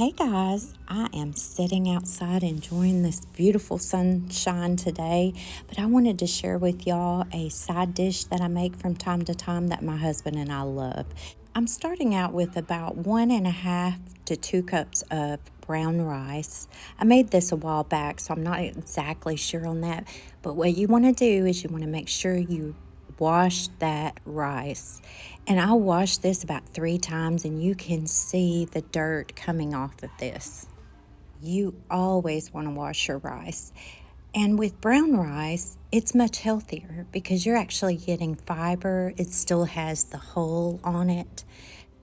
Hey guys, I am sitting outside enjoying this beautiful sunshine today, but I wanted to share with y'all a side dish that I make from time to time that my husband and I love. I'm starting out with about 1.5 to 2 cups of brown rice. I made this a while back, so I'm not exactly sure on that, but what you want to do is you want to make sure you wash that rice. And I'll wash this about 3 times, and you can see the dirt coming off of this. You always want to wash your rice. And with brown rice, it's much healthier because you're actually getting fiber. It still has the hull on it.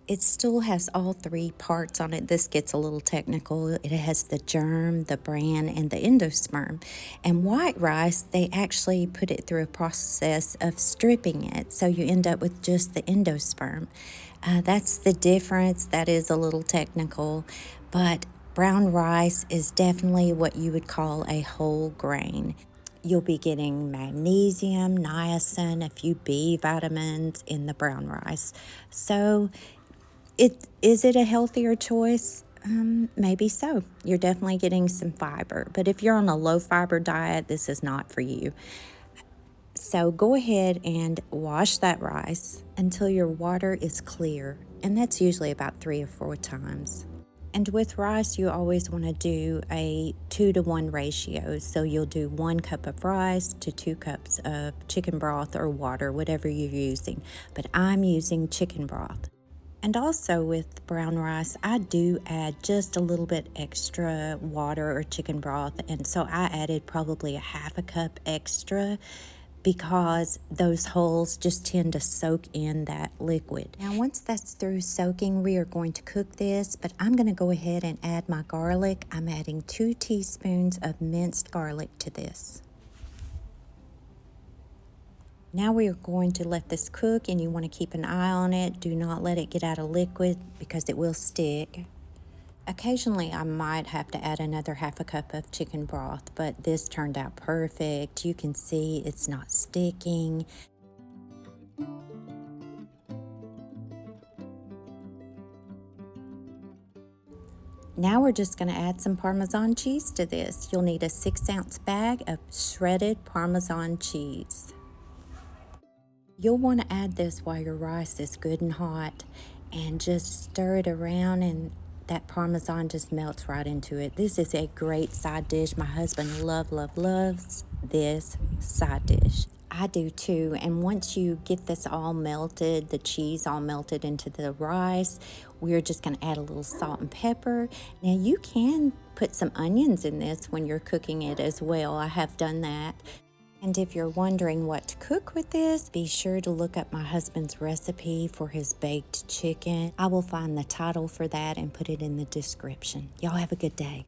It still has all 3 parts on it. This gets a little technical. It has the germ, the bran, and the endosperm. And white rice, they actually put it through a process of stripping it, so you end up with just the endosperm. That's the difference. That is a little technical, but brown rice is definitely what you would call a whole grain. You'll be getting magnesium, niacin, a few B vitamins in the brown rice. So is it a healthier choice? Maybe so. You're definitely getting some fiber, but if you're on a low fiber diet, this is not for you. So go ahead and wash that rice until your water is clear, and that's usually about 3 or 4 times. And with rice, you always want to do a 2-to-1 ratio. So you'll do 1 cup of rice to 2 cups of chicken broth or water, whatever you're using. But I'm using chicken broth. And also with brown rice, I do add just a little bit extra water or chicken broth. And so I added probably a 1/2 cup extra because those holes just tend to soak in that liquid. Now, once that's through soaking, we are going to cook this, but I'm going to go ahead and add my garlic. I'm adding 2 teaspoons of minced garlic to this. Now we are going to let this cook, and you want to keep an eye on it. Do not let it get out of liquid because it will stick. Occasionally I might have to add another 1/2 cup of chicken broth, but this turned out perfect. You can see it's not sticking. Now we're just going to add some Parmesan cheese to this. You'll need a 6-ounce bag of shredded Parmesan cheese. You'll want to add this while your rice is good and hot, and just stir it around, and that Parmesan just melts right into it. This is a great side dish. My husband loves this side dish. I do too. And once you get this all melted, the cheese all melted into the rice, we're just going to add a little salt and pepper. Now you can put some onions in this when you're cooking it as well. I have done that. And if you're wondering what to cook with this, be sure to look up my husband's recipe for his baked chicken. I will find the title for that and put it in the description. Y'all have a good day.